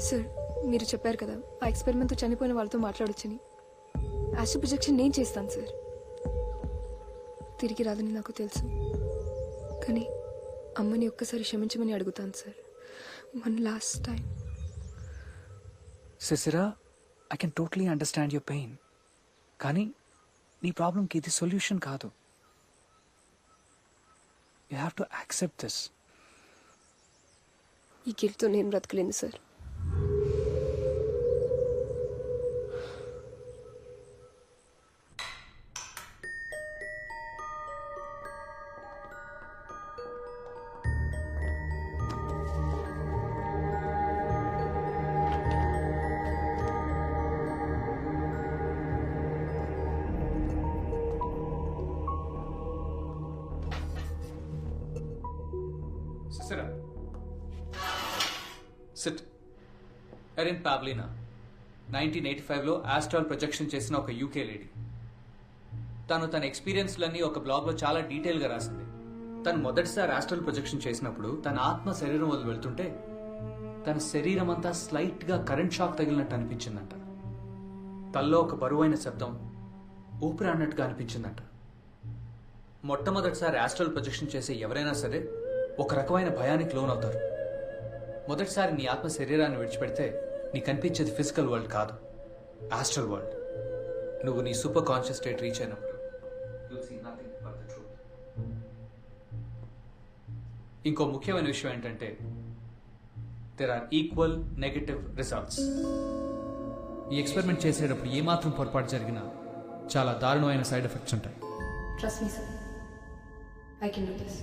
Sir మీరు చెప్పారు కదా ఆ ఎక్స్పెరిమెంట్తో చనిపోయిన వాళ్ళతో మాట్లాడొచ్చని. యాస్ట్రల్ ప్రొజెక్షన్ నేను చేస్తాను సార్. తిరిగి రాదని నాకు తెలుసు, కానీ అమ్మని ఒక్కసారి క్షమించమని అడుగుతాను sir. One last time. Sisira, I can totally understand your pain, కానీ నీ ప్రాబ్లంకి ఇది సొల్యూషన్ కాదు. You have to accept this. ఈ గిల్ట్తో నేను బ్రతకలేను sir. Sit. Sit. Erin Pavlina 1985లో ఆస్ట్రల్ ప్రొజెక్షన్ చేసిన ఒక యూకే లేడీ. తను తన ఎక్స్పీరియన్స్లన్నీ ఒక బ్లాగ్లో చాలా డీటెయిల్గా రాసింది. తను మొదటిసారి ఆస్ట్రల్ ప్రొజెక్షన్ చేసినప్పుడు తన ఆత్మ శరీరం వదిలి వెళ్తుంటే తన శరీరం అంతా స్లైట్గా కరెంట్ షాక్ తగిలినట్టు అనిపించిందంట. తల్లో ఒక బరువైన శబ్దం ఊపిరి అన్నట్టుగా అనిపించిందంట. మొట్టమొదటిసారి ఆస్ట్రల్ ప్రొజెక్షన్ చేసే ఎవరైనా సరే ఒక రకమైన భయానికి లోనవుతారు. మొదటిసారి నీ ఆత్మ శరీరాన్ని విడిచిపెడితే నీకు కనిపించేది ఫిజికల్ వరల్డ్ కాదు, ఆస్ట్రల్ వరల్డ్. నువ్వు నీ సూపర్ కాన్షియస్ స్టేట్ రీచ్ అయినప్పుడు ఇంకో ముఖ్యమైన విషయం ఏంటంటే there are equal negative results. ఈ ఎక్స్పెరిమెంట్ చేసేటప్పుడు ఏమాత్రం పొరపాటు జరిగినా చాలా దారుణమైన సైడ్ ఎఫెక్ట్స్ ఉంటాయి. Trust me sir, I can do this.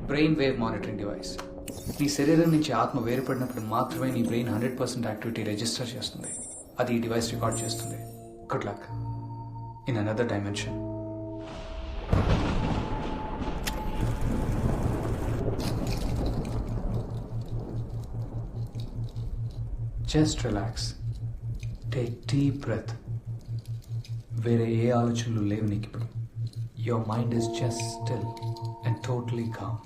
Brain wave monitoring device. నీ శరీరం నుంచి ఆత్మ వేరుపడినప్పుడు మాత్రమే నీ బ్రెయిన్ 100% యాక్టివిటీ రిజిస్టర్ చేస్తుంది. అది ఈ డివైస్ రికార్డ్ చేస్తుంది. Good luck in another dimension. Just relax, take deep breath. వేరే ఏ ఆలోచనలు లేవు నీకు ఇప్పుడు. Your mind is just still and totally calm.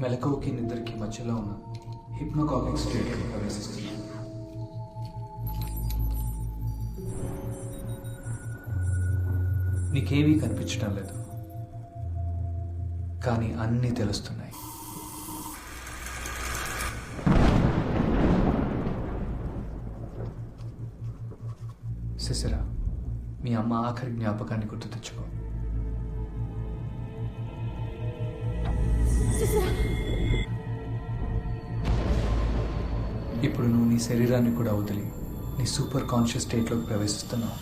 మెలకువకి నిద్రకి మధ్యలో ఉన్న హిప్నోకాగిక్ స్టేట్కి ప్రవేశిస్తుంది. నీకేమీ కనిపించడం లేదు, కానీ అన్నీ తెలుస్తున్నాయి. సిసిరా, మీ అమ్మ ఆఖరి జ్ఞాపకాన్ని గుర్తు తెచ్చుకో. ఇప్పుడు నువ్వు నీ శరీరాన్ని కూడా వదిలి నీ సూపర్ కాన్షియస్ స్టేట్లోకి ప్రవేశిస్తున్నావు.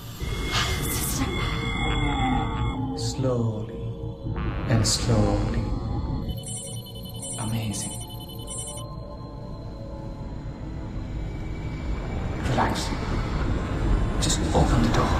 Slowly and slowly. Amazing. Relax. Just open the door.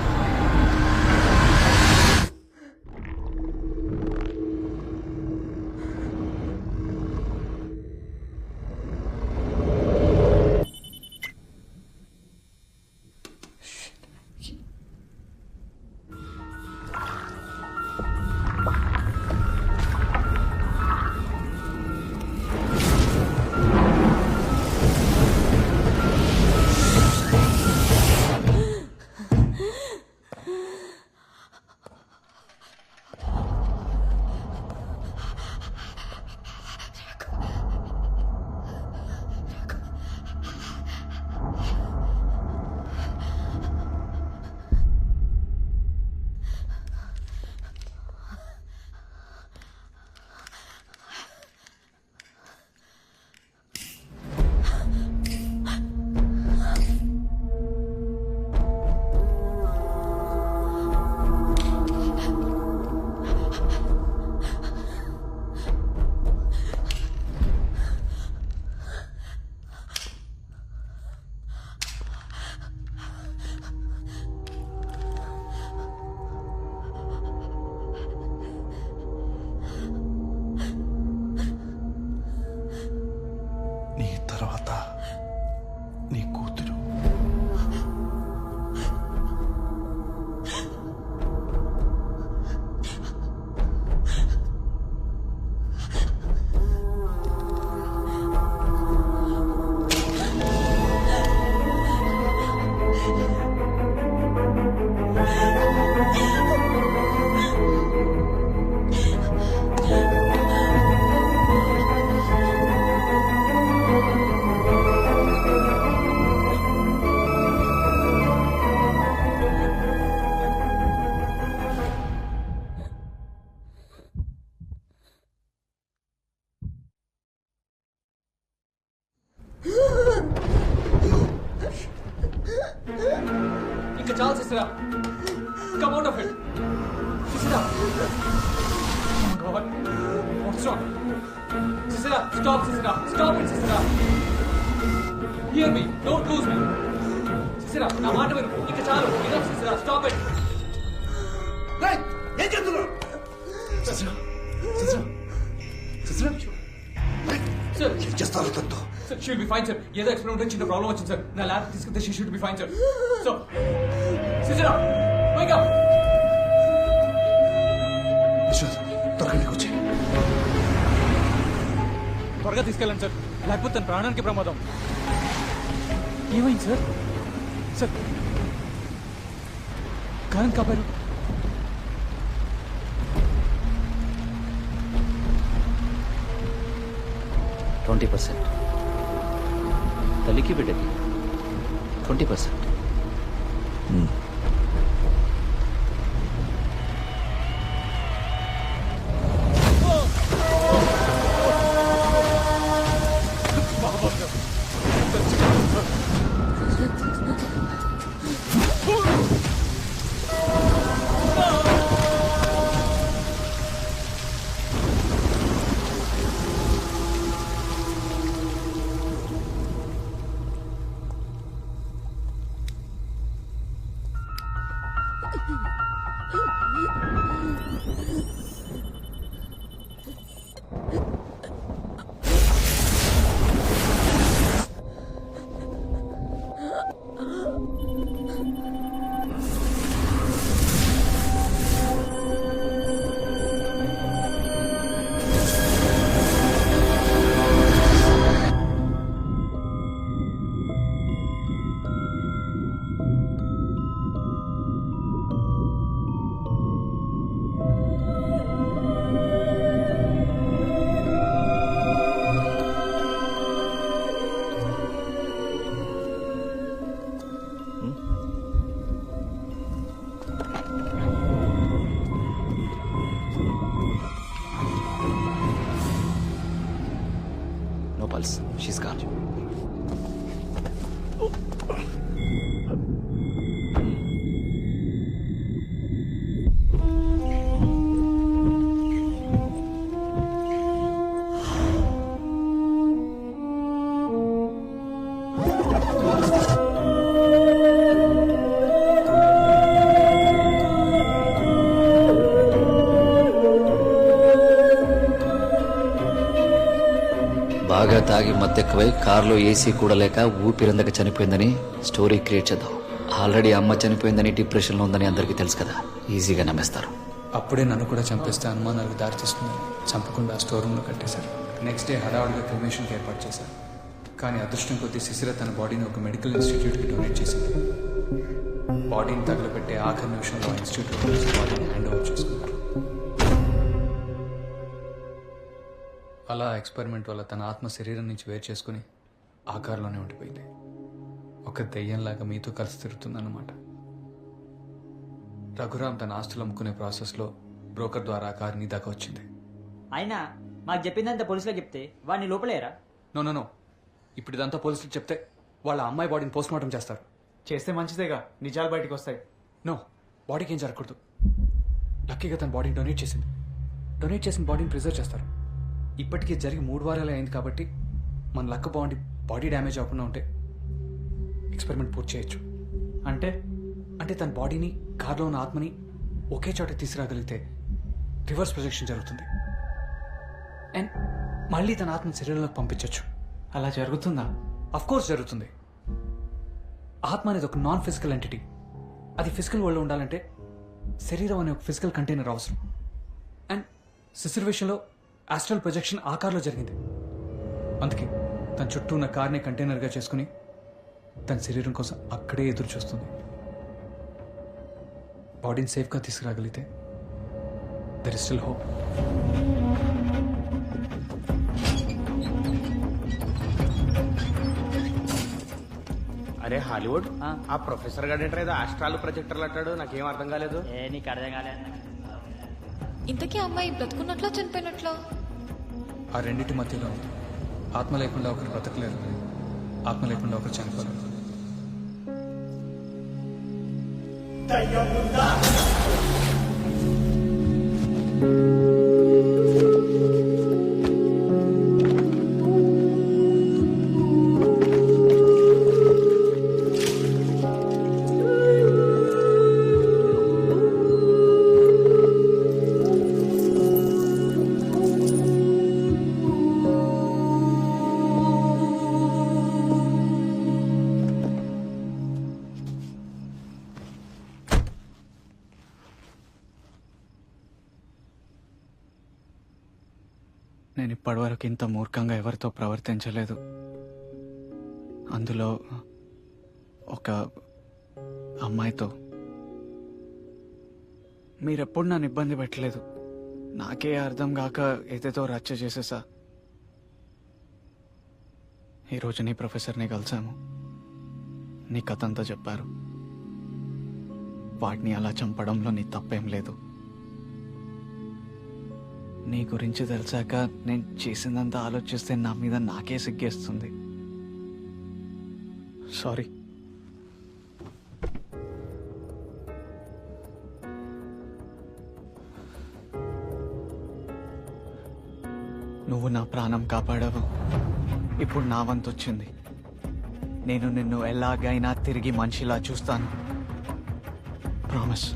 నీ కూతురు. ఇంకా చాలు Sisira, come out of it. Sisira, oh God, what's wrong? Sisira, stop Sisira, stop it Sisira. Hear me, don't lose me. Sisira, నా మాట విను, ఇంకా చాలు, enough సిసిరా, stop it. ఏం చేస్తున్నావు? సిసిరా, సిసిరా, సిసిరా. Sir, ఏం చేస్తారు తనతో? sir, she'll be fine, sir. ఏదో ఎక్స్పెరిమెంట్ చిన్న ప్రాబ్లం వచ్చింది సార్. నా ల్యాబ్ తీసుకుంటే she should be fine, sir. So, సిసిరా, wake up. Yashwant, త్వరగా నీకు వచ్చి. త్వరగా తీసుకెళ్ళండి సార్, లేకపోతే తన ప్రాణానికి ప్రమాదం. ఏమైంది సార్? సార్, కారణం కాపారు. తల్లికి బిడ్డకి 20%. No pulse. She's gone. బాగా తాగి మత్తెక్కువై కారులో ఏసీ కూడా లేక ఊపిరందక చనిపోయిందని స్టోరీ క్రియేట్ చేద్దాం. ఆల్రెడీ అమ్మ చనిపోయిందని డిప్రెషన్లో ఉందని అందరికీ తెలుసు కదా, ఈజీగా నమ్మేస్తారు. అప్పుడే నన్ను కూడా చంపేస్తే అనుమానాలకు దారితీస్తుంది. చంపకుండా స్టోర్ రూమ్లో కట్టేశారు. నెక్స్ట్ డే హడావుడిగా క్రిమేషన్కి ఏర్పాటు చేశారు. కానీ అదృష్టం కొద్దీ శిశిర తన బాడీని ఒక మెడికల్ ఇన్స్టిట్యూట్కి డొనేట్ చేసింది. బాడీని తగలబెట్టే ఆఖరి నిమిషంలో ఇన్స్టిట్యూట్ బాడీని హ్యాండ్ ఓవర్ చేసుకున్నారు. అలా ఎక్స్పెరిమెంట్ వల్ల తన ఆత్మ శరీరం నుంచి వేరు చేసుకుని ఆకారంలోనే ఉండిపోయింది. ఒక దెయ్యంలాగా మీతో కలిసి తిరుగుతుందన్నమాట. రఘురామ్ తన ఆస్తులు అమ్ముకునే ప్రాసెస్లో బ్రోకర్ ద్వారా ఆ కారు నీ దాకా వచ్చింది. అయినా మాకు చెప్పిందంతా పోలీసులకు చెప్తే వాడిని లోపలేరా? నో ఇప్పుడు ఇదంతా పోలీసులకు చెప్తే వాళ్ళ అమ్మాయి బాడీని పోస్ట్ మార్టం చేస్తారు. చేస్తే మంచిదేగా, నిజాలు బయటకు వస్తాయి. నో, బాడీకి ఏం జరగకూడదు. లక్కీగా తన బాడీని డొనేట్ చేసింది. డొనేట్ చేసిన బాడీని ప్రిజర్వ్ చేస్తారు. ఇప్పటికీ జరిగి 3 వారాలే అయింది కాబట్టి మన లక్క బాగుండి బాడీ డ్యామేజ్ అవ్వకుండా ఉంటే ఎక్స్పెరిమెంట్ పూర్తి చేయొచ్చు. అంటే తన బాడీని కార్లో ఉన్న ఆత్మని ఒకే చోట తీసుకురాగలిగితే రివర్స్ ప్రొజెక్షన్ జరుగుతుంది. అండ్ మళ్ళీ తన ఆత్మని శరీరంలోకి పంపించవచ్చు. అలా జరుగుతుందా? అఫ్ కోర్స్ జరుగుతుంది. ఆత్మ అనేది ఒక నాన్ ఫిజికల్ ఎంటిటీ. అది ఫిజికల్ వరల్డ్లో ఉండాలంటే శరీరం అనే ఒక ఫిజికల్ కంటైనర్ అవసరం. అండ్ సిసిర్ విషయంలో ఆస్ట్రల్ ప్రొజెక్షన్ ఆ కార్లో జరిగింది. అందుకే తన చుట్టూ ఉన్న కార్ని కంటైనర్గా చేసుకుని తన శరీరం కోసం అక్కడే ఎదురు చూస్తుంది. బాడీని సేఫ్గా తీసుకురాగలిగితే దెర్ ఇస్ స్టిల్ హోప్. అరే హాలీవుడ్ ఆ ప్రొఫెసర్ గారు ఏంట్రా ఏదో ఆస్ట్రాల్ ప్రొజెక్టర్లు అంటాడు, నాకేం అర్థం కాలేదు. నీకు అర్థం కాలేదు. ఇంతకీ అమ్మాయి బ్రతుకున్నట్లా చనిపోయినట్లా? ఆ రెండింటి మధ్యలో ఉంది. ఆత్మ లేకుండా ఒకరు బ్రతకలేరు, ఆత్మ లేకుండా ఒకరు చనిపోలేరు. నేను ఇప్పటివరకు ఇంత మూర్ఖంగా ఎవరితో ప్రవర్తించలేదు. అందులో ఒక అమ్మాయితో. మీరెప్పుడు నన్ను ఇబ్బంది పెట్టలేదు. నాకే అర్థం కాక ఏదేదో రచ్చ చేసేసా. ఈరోజు నీ ప్రొఫెసర్ని కలిసాము. నీ కథ అంతా చెప్పారు. వాటిని అలా చంపడంలో నీ తప్పేం లేదు. నీ గురించి తెలిసాక నేను చేసిందంతా ఆలోచిస్తే నా మీద నాకే సిగ్గేస్తుంది. సారీ. నువ్వు నా ప్రాణం కాపాడావు. ఇప్పుడు నా వంతు వచ్చింది. నేను నిన్ను ఎలాగైనా తిరిగి మనిషిలా చూస్తాను. ప్రామిస్.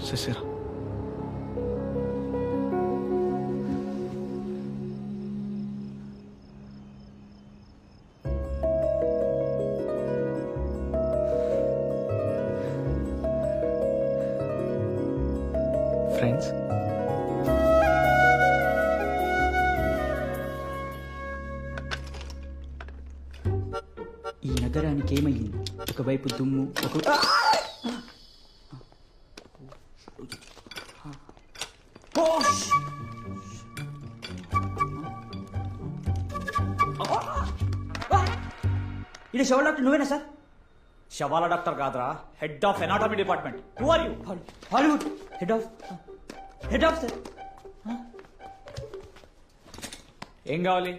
సిసిరా. ఫ్రెండ్స్, ఈ నగరానికి ఏమయ్యింది? ఒకవైపు దుమ్ము, ఇది శవాల డాక్టర్ నువ్వేనా సార్? శవాల డాక్టర్ కాదురా, head of anatomy department. Who are you? Hollywood head of sir. ఏం కావాలి?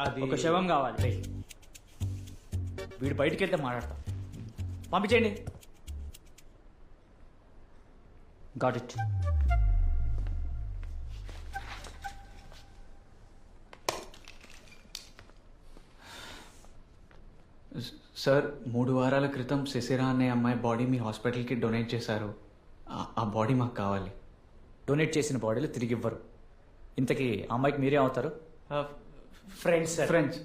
అది ఒక శవం కావాలి. వీడు బయటికి వెళ్తే మాట్లాడతా. పంపించేయండి. Got it. సార్, 3 వారాల క్రితం శశిరా అనే అమ్మాయి బాడీ మీ హాస్పిటల్కి డొనేట్ చేశారు. ఆ బాడీ మాకు కావాలి. డొనేట్ చేసిన బాడీలు తిరిగి ఇవ్వరు. ఇంతకీ ఆ అమ్మాయికి మీరే అవుతారు? ఫ్రెండ్స్. ఫ్రెండ్స్.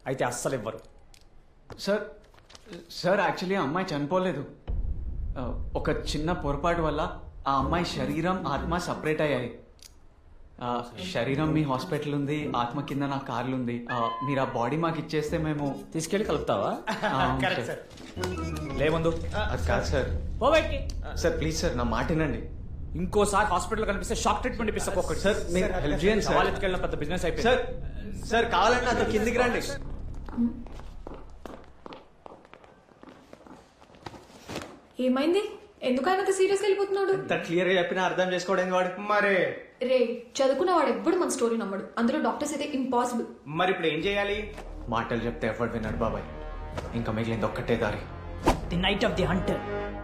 అయితే అస్సలు ఇవ్వరు. సార్ యాక్చువల్లీ ఆ అమ్మాయి చనిపోలేదు. ఒక చిన్న పొరపాటు వల్ల ఆ అమ్మాయి శరీరం ఆత్మ సపరేట్ అయ్యాయి. శరీరం మీ హాస్పిటల్ ఉంది, ఆత్మ కింద నా కార్లు ఉంది. మీరు ఆ బాడీ మాకు ఇచ్చేస్తే మేము తీసుకెళ్ళి కలుపుతావా? Correct sir. లే ముందు. అది కాదు సార్. పో బయటికి. సార్ ప్లీజ్ సార్, నా మాట వినండి. ఇంకోసారి హాస్పిటల్ కనిపిస్తే షాక్ ట్రీట్మెంట్ ఇప్పిస్తా. ఒక్కటి సార్ మీరు హెల్ప్ చేయండి సార్. కాలేజ్కి వెళ్ళిన పెద్ద బిజినెస్ అయిపోయింది. సార్ సార్ కావాలంటే నాతో కిందికి రండి. ఏమైంది? ఎందుకు ఆయన సీరియస్ వెళ్ళిపోతున్నాడు? ఇంత క్లియర్ గా చెప్పినా అర్థం చేసుకోవడం వాడు. మరి రే, చదువుకున్నవాడు ఎప్పుడు మన స్టోరీ నమ్మడు. అందులో డాక్టర్స్ అయితే ఇంపాసిబుల్. మరి ఇప్పుడు ఏం చేయాలి? మాటలు చెప్తే ఎవ్వడు విన్నాడు బాబాయ్. ఇంకా మిగిలింది ఒక్కటే దారి. The knight of the Hunter.